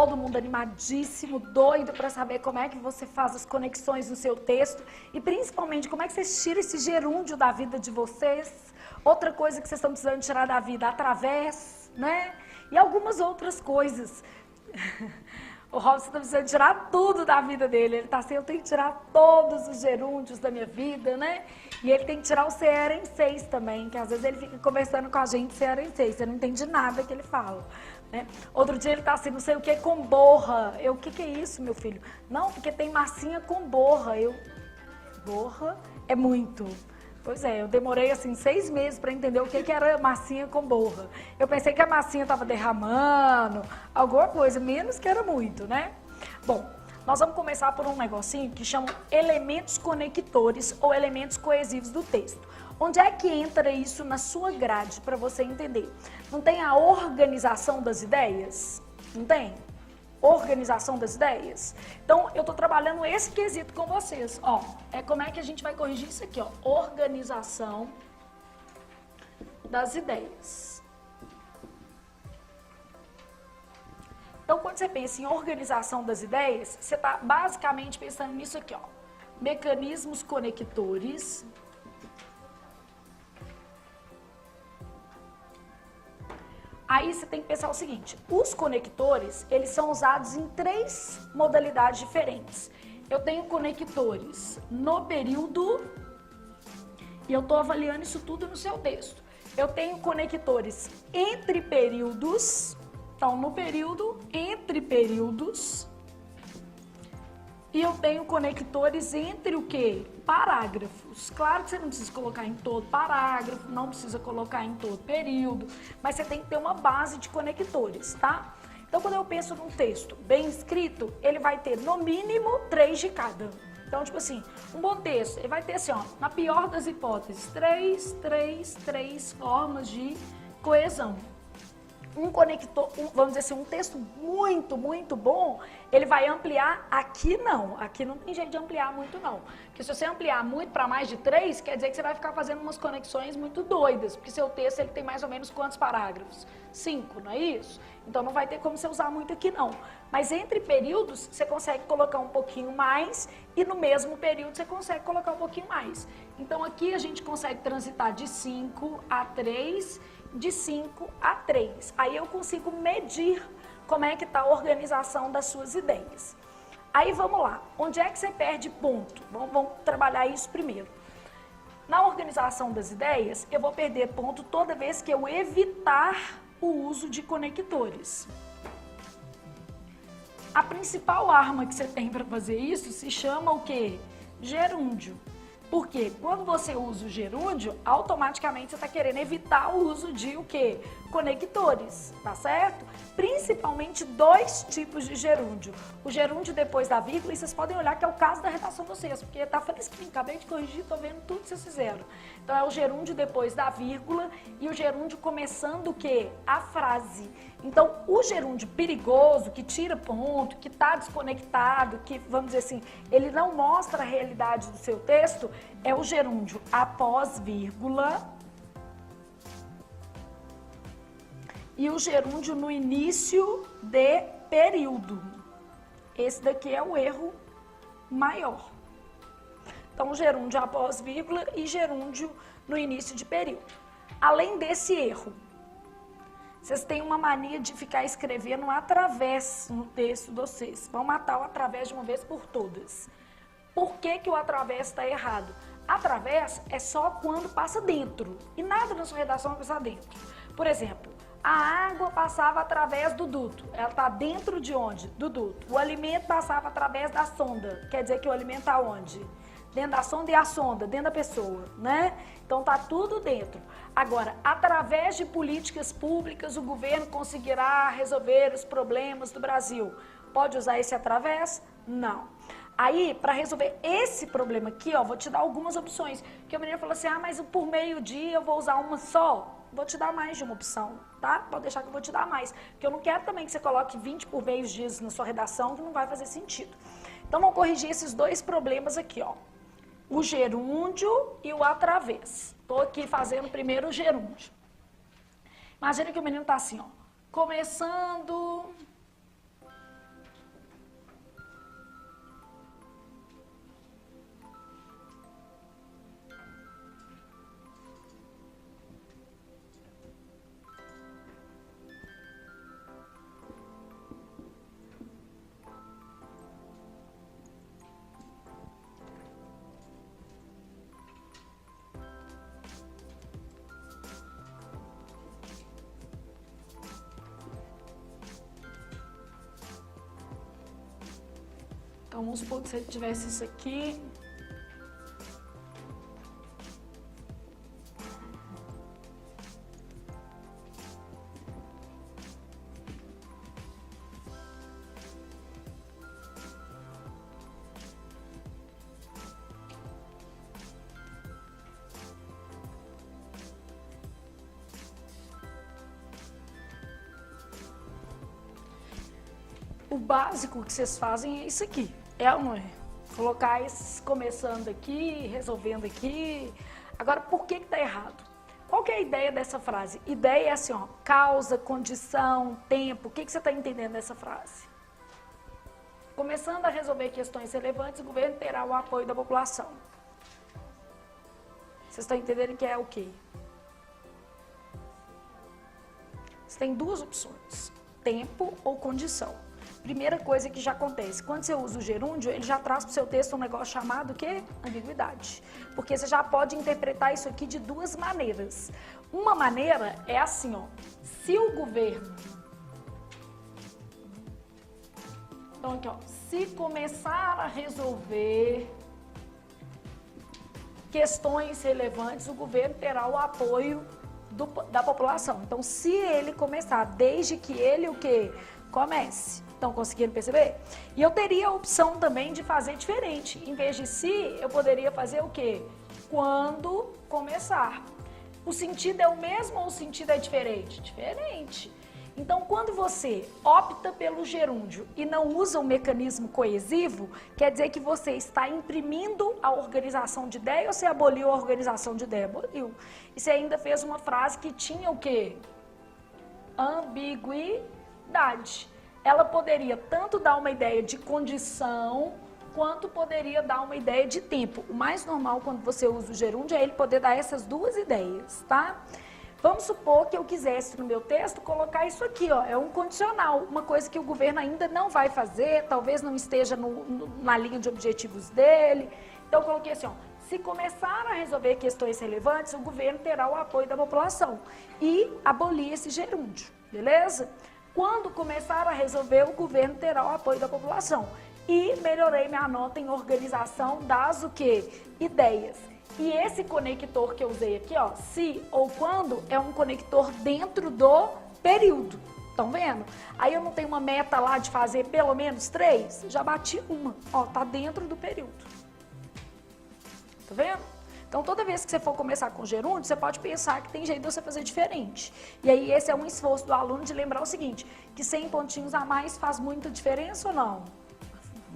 todo mundo animadíssimo, doido para saber como é que você faz as conexões no seu texto e principalmente como é que vocês tiram esse gerúndio da vida de vocês. Outra coisa que vocês estão precisando tirar da vida através, né? E algumas outras coisas. O Robson está precisando tirar tudo da vida dele. Ele está assim, eu tenho que tirar todos os gerúndios da minha vida, né? E ele tem que tirar o cearenseis também, que às vezes ele fica conversando com a gente cearenseis, você não entende nada que ele fala, né? Outro dia ele está assim, não sei o que, com borra. Eu, o que é isso, meu filho? Não, porque tem massinha com borra. Eu, borra é muito. Pois é, eu demorei assim 6 meses para entender o que era massinha com borra. Eu pensei que a massinha estava derramando, alguma coisa, menos que era muito, né? Bom, nós vamos começar por um negocinho que chama elementos conectores ou elementos coesivos do texto. Onde é que entra isso na sua grade para você entender? Não tem a organização das ideias? Não tem? Organização das ideias. Então, eu estou trabalhando esse quesito com vocês. Ó, como é que a gente vai corrigir isso aqui, ó. Organização das ideias. Então, quando você pensa em organização das ideias, você está basicamente pensando nisso aqui, ó. Mecanismos conectores. Aí você tem que pensar o seguinte, os conectores, eles são usados em 3 modalidades diferentes. Eu tenho conectores no período, e eu estou avaliando isso tudo no seu texto. Eu tenho conectores entre períodos, então no período, entre períodos, e eu tenho conectores entre o quê? Parágrafos. Claro que você não precisa colocar em todo parágrafo, não precisa colocar em todo período, mas você tem que ter uma base de conectores, tá? Então, quando eu penso num texto bem escrito, ele vai ter no mínimo 3 de cada. Então, tipo assim, um bom texto, ele vai ter assim, ó, na pior das hipóteses, 3 formas de coesão. Um conector, vamos dizer assim, um texto muito, muito bom, ele vai ampliar, aqui não tem jeito de ampliar muito não. Porque se você ampliar muito para mais de 3, quer dizer que você vai ficar fazendo umas conexões muito doidas, porque seu texto ele tem mais ou menos quantos parágrafos? 5, não é isso? Então não vai ter como você usar muito aqui não. Mas entre períodos, você consegue colocar um pouquinho mais e no mesmo período você consegue colocar um pouquinho mais. Então aqui a gente consegue transitar de 5 a 3, de 5 a 3. Aí eu consigo medir como é que está a organização das suas ideias. Aí vamos lá, onde é que você perde ponto? Vamos trabalhar isso primeiro. Na organização das ideias, eu vou perder ponto toda vez que eu evitar o uso de conectores. A principal arma que você tem para fazer isso se chama o quê? Gerúndio. Porque quando você usa o gerúndio, automaticamente você está querendo evitar o uso de o quê? Conectores, tá certo? Principalmente 2 tipos de gerúndio. O gerúndio depois da vírgula, e vocês podem olhar que é o caso da redação de vocês, porque tá fresquinho, acabei de corrigir, tô vendo tudo que vocês fizeram. Então é o gerúndio depois da vírgula e o gerúndio começando o quê? A frase. Então o gerúndio perigoso, que tira ponto, que tá desconectado, que, vamos dizer assim, ele não mostra a realidade do seu texto, é o gerúndio após vírgula e o gerúndio no início de período. Esse daqui é o erro maior. Então, gerúndio após vírgula e gerúndio no início de período. Além desse erro, vocês têm uma mania de ficar escrevendo através no texto de vocês. Vão matar o através de uma vez por todas. Por que que o através está errado? Através é só quando passa dentro. E nada na sua redação vai passar dentro. Por exemplo, a água passava através do duto. Ela está dentro de onde? Do duto. O alimento passava através da sonda. Quer dizer que o alimento está onde? Dentro da sonda e a sonda, dentro da pessoa, né? Então tá tudo dentro. Agora, através de políticas públicas, o governo conseguirá resolver os problemas do Brasil. Pode usar esse através? Não. Aí, para resolver esse problema aqui, ó, vou te dar algumas opções. Porque a menina falou assim, mas por meio-dia eu vou usar uma só. Vou te dar mais de uma opção, tá? Pode deixar que eu vou te dar mais. Porque eu não quero também que você coloque 20 por meios dias na sua redação, que não vai fazer sentido. Então, vamos corrigir esses 2 problemas aqui, ó. O gerúndio e o através. Estou aqui fazendo primeiro o gerúndio. Imagina que o menino está assim, ó. Começando Então, vamos supor que se ele tivesse isso aqui. O básico que vocês fazem é isso aqui, é ou não é? Colocar esses começando aqui, resolvendo aqui. Agora, por que tá errado? Qual que é a ideia dessa frase? Ideia é assim, ó, causa, condição, tempo. O que você está entendendo dessa frase? Começando a resolver questões relevantes, o governo terá o apoio da população. Vocês estão entendendo que é o quê? Você tem duas opções, tempo ou condição. Primeira coisa que já acontece, quando você usa o gerúndio, ele já traz para o seu texto um negócio chamado o quê? Ambiguidade. Porque você já pode interpretar isso aqui de duas maneiras. Uma maneira é assim, ó, se o governo... Então aqui, ó, se começar a resolver questões relevantes, o governo terá o apoio da população. Então, se ele começar, desde que ele o quê? Comece. Estão conseguindo perceber? E eu teria a opção também de fazer diferente. Em vez de se, eu poderia fazer o quê? Quando começar. O sentido é o mesmo ou o sentido é diferente? Diferente. Então, quando você opta pelo gerúndio e não usa o mecanismo coesivo, quer dizer que você está imprimindo a organização de ideia ou você aboliu a organização de ideia? Aboliu. E você ainda fez uma frase que tinha o quê? Ambiguidade. Ela poderia tanto dar uma ideia de condição, quanto poderia dar uma ideia de tempo. O mais normal quando você usa o gerúndio é ele poder dar essas duas ideias, tá? Vamos supor que eu quisesse no meu texto colocar isso aqui, ó, é um condicional, uma coisa que o governo ainda não vai fazer, talvez não esteja na linha de objetivos dele. Então eu coloquei assim, ó, se começar a resolver questões relevantes, o governo terá o apoio da população e abolir esse gerúndio, beleza? Quando começar a resolver, o governo terá o apoio da população. E melhorei minha nota em organização das o quê? Ideias. E esse conector que eu usei aqui, ó, se ou quando, é um conector dentro do período. Estão vendo? Aí eu não tenho uma meta lá de fazer pelo menos 3, já bati uma. Ó, tá dentro do período. Tá vendo? Então, toda vez que você for começar com gerúndio, você pode pensar que tem jeito de você fazer diferente. E aí, esse é um esforço do aluno de lembrar o seguinte, que 100 pontinhos a mais faz muita diferença ou não?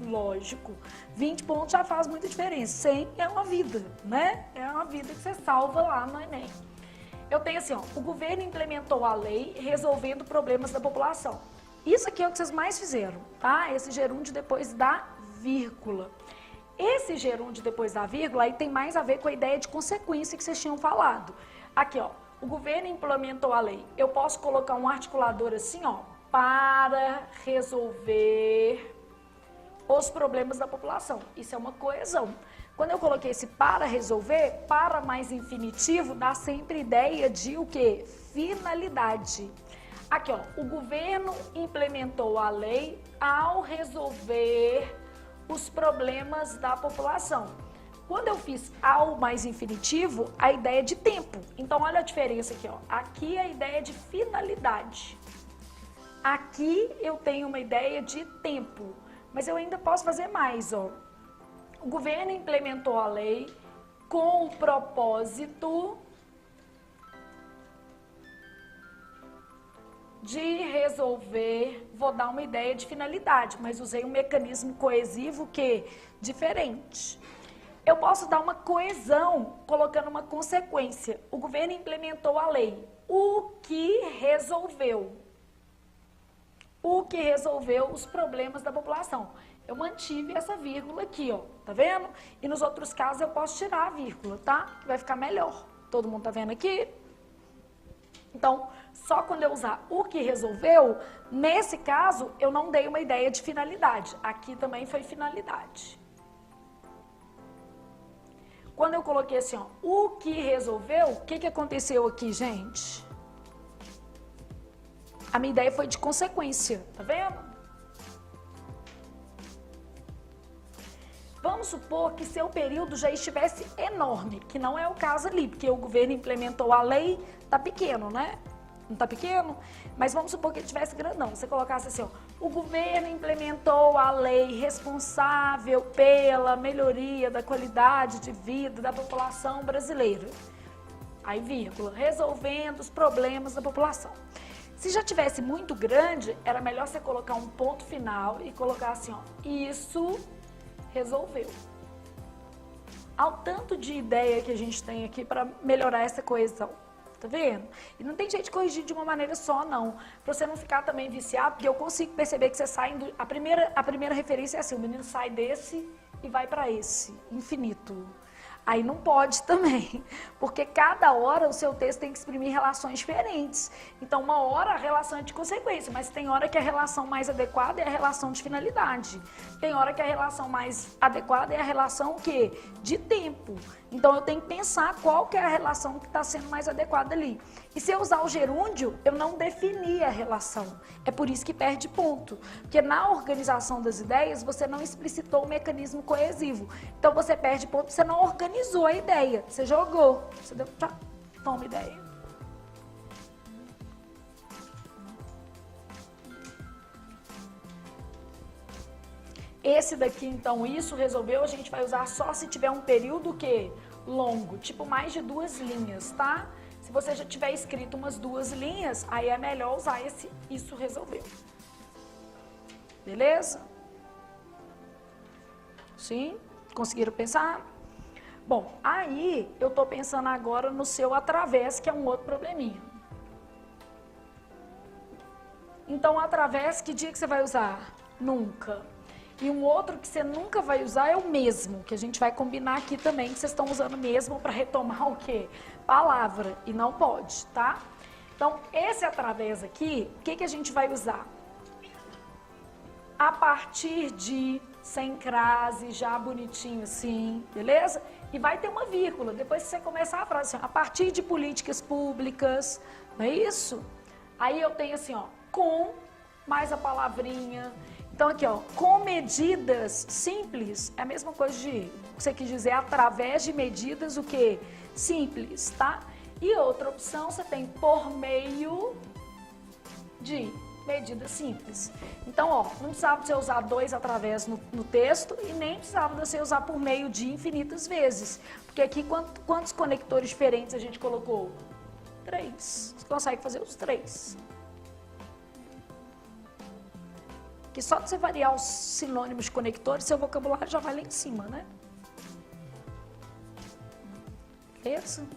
Lógico. 20 pontos já faz muita diferença. 100 é uma vida, né? É uma vida que você salva lá no Enem. Eu tenho assim, ó, o governo implementou a lei resolvendo problemas da população. Isso aqui é o que vocês mais fizeram, tá? Esse gerúndio depois da vírgula. Esse gerúndio depois da vírgula aí tem mais a ver com a ideia de consequência que vocês tinham falado. Aqui, ó, o governo implementou a lei. Eu posso colocar um articulador assim, ó, para resolver os problemas da população. Isso é uma coesão. Quando eu coloquei esse para resolver, para mais infinitivo, dá sempre ideia de o quê? Finalidade. Aqui, ó, o governo implementou a lei ao resolver os problemas da população. Quando eu fiz ao mais infinitivo, a ideia é de tempo. Então, olha a diferença aqui, ó. Aqui é a ideia de finalidade. Aqui eu tenho uma ideia de tempo. Mas eu ainda posso fazer mais, ó. O governo implementou a lei com o propósito de resolver, vou dar uma ideia de finalidade, mas usei um mecanismo coesivo que é diferente. Eu posso dar uma coesão colocando uma consequência. O governo implementou a lei, o que resolveu. O que resolveu os problemas da população. Eu mantive essa vírgula aqui, ó, tá vendo? E nos outros casos eu posso tirar a vírgula, tá? Vai ficar melhor. Todo mundo tá vendo aqui? Então, só quando eu usar o que resolveu, nesse caso, eu não dei uma ideia de finalidade. Aqui também foi finalidade. Quando eu coloquei assim, ó, o que resolveu, o que aconteceu aqui, gente? A minha ideia foi de consequência, tá vendo? Vamos supor que seu período já estivesse enorme, que não é o caso ali, porque o governo implementou a lei, tá pequeno, né? Não tá pequeno? Mas vamos supor que ele tivesse grandão. Você colocasse assim, ó, o governo implementou a lei responsável pela melhoria da qualidade de vida da população brasileira. Aí, vírgula, resolvendo os problemas da população. Se já tivesse muito grande, era melhor você colocar um ponto final e colocar assim, ó, isso resolveu. Ao tanto de ideia que a gente tem aqui para melhorar essa coesão, tá vendo? E não tem jeito de corrigir de uma maneira só, não. Pra você não ficar também viciado, porque eu consigo perceber que você sai indo, a primeira referência é assim, o menino sai desse e vai para esse, infinito. Aí não pode também, porque cada hora o seu texto tem que exprimir relações diferentes. Então, uma hora a relação é de consequência, mas tem hora que a relação mais adequada é a relação de finalidade. Tem hora que a relação mais adequada é a relação o quê? De tempo. Então, eu tenho que pensar qual que é a relação que está sendo mais adequada ali. E se eu usar o gerúndio, eu não defini a relação. É por isso que perde ponto. Porque na organização das ideias, você não explicitou o mecanismo coesivo. Então, você perde ponto, você não organizou a ideia. Você jogou. Você deu, tá, toma ideia. Esse daqui, então, isso resolveu, a gente vai usar só se tiver um período que longo, tipo mais de 2 linhas, tá? Se você já tiver escrito umas 2 linhas, aí é melhor usar esse isso resolveu. Beleza? Sim? Conseguiram pensar? Bom, aí eu tô pensando agora no seu através, que é um outro probleminha. Então, através, que dia que você vai usar? Nunca. E um outro que você nunca vai usar é o mesmo, que a gente vai combinar aqui também, que vocês estão usando mesmo para retomar o quê? Palavra, e não pode, tá? Então, esse através aqui, o que a gente vai usar? A partir de, sem crase, já bonitinho assim, beleza? E vai ter uma vírgula, depois que você começar a frase assim, a partir de políticas públicas, não é isso? Aí eu tenho assim, ó, com, mais a palavrinha. Então aqui, ó, com medidas simples, é a mesma coisa de, você quis dizer, através de medidas, o quê? Simples, tá? E outra opção, você tem por meio de medidas simples. Então, ó, não precisava de você usar 2 através no texto e nem precisava de você usar por meio de infinitas vezes. Porque aqui, quantos conectores diferentes a gente colocou? 3. Você consegue fazer os 3. Que só de você variar os sinônimos de conectores, seu vocabulário já vai lá em cima, né? Beleza?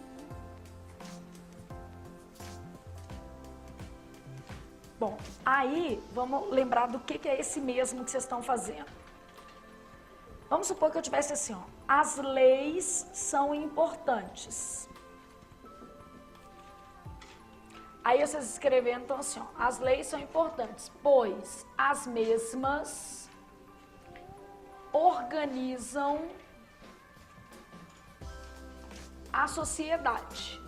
Bom, aí vamos lembrar do que é esse mesmo que vocês estão fazendo. Vamos supor que eu tivesse assim, ó, as leis são importantes. Aí vocês escrevendo, então assim, ó, as leis são importantes, pois as mesmas organizam a sociedade.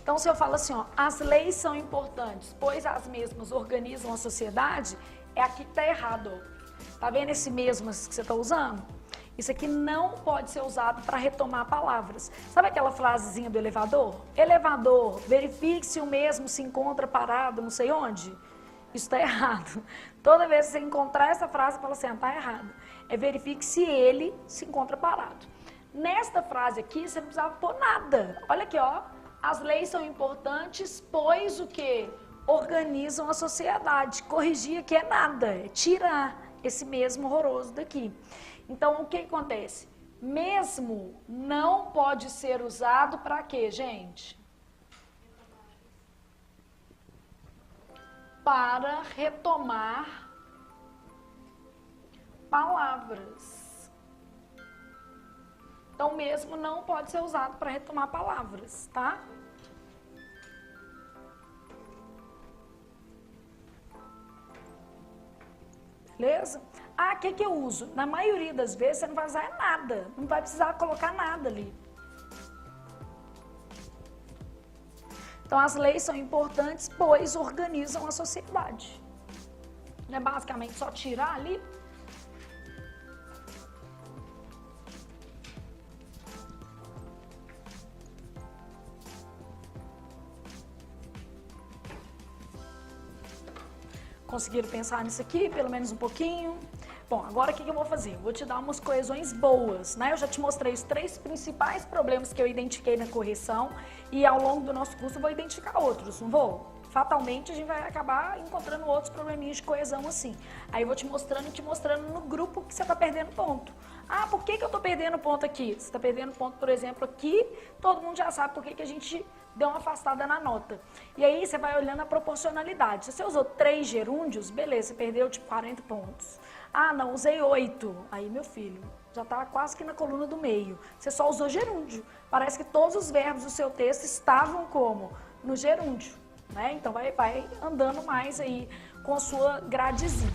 Então, se eu falo assim, ó, as leis são importantes, pois as mesmas organizam a sociedade, é aqui que tá errado, ó. Tá vendo esse mesmas que você tá usando? Isso aqui não pode ser usado para retomar palavras. Sabe aquela frasezinha do elevador? Elevador, verifique se o mesmo se encontra parado não sei onde. Isso está errado. Toda vez que você encontrar essa frase, fala assim, está errado. É verifique se ele se encontra parado. Nesta frase aqui, você não precisava pôr nada. Olha aqui, ó. As leis são importantes, pois o quê? Organizam a sociedade. Corrigir aqui é nada, é tirar esse mesmo horroroso daqui. Então, o que acontece? Mesmo não pode ser usado para quê, gente? Para retomar palavras. Então, mesmo não pode ser usado para retomar palavras, tá? Beleza? Ah, o que eu uso? Na maioria das vezes você não vai usar nada, não vai precisar colocar nada ali. Então as leis são importantes, pois organizam a sociedade. É basicamente só tirar ali. Conseguiram pensar nisso aqui, pelo menos um pouquinho? Bom, agora o que eu vou fazer? Eu vou te dar umas coesões boas, né? Eu já te mostrei os 3 principais problemas que eu identifiquei na correção e ao longo do nosso curso eu vou identificar outros, não vou? Fatalmente a gente vai acabar encontrando outros probleminhas de coesão assim. Aí eu vou te mostrando no grupo que você está perdendo ponto. Ah, por que eu estou perdendo ponto aqui? Você está perdendo ponto, por exemplo, aqui, todo mundo já sabe por que a gente deu uma afastada na nota. E aí você vai olhando a proporcionalidade. Se você usou 3 gerúndios, beleza, você perdeu tipo 40 pontos. Ah, não, usei 8. Aí, meu filho, já está quase que na coluna do meio. Você só usou gerúndio. Parece que todos os verbos do seu texto estavam como? No gerúndio. Né? Então vai andando mais aí com a sua gradezinha.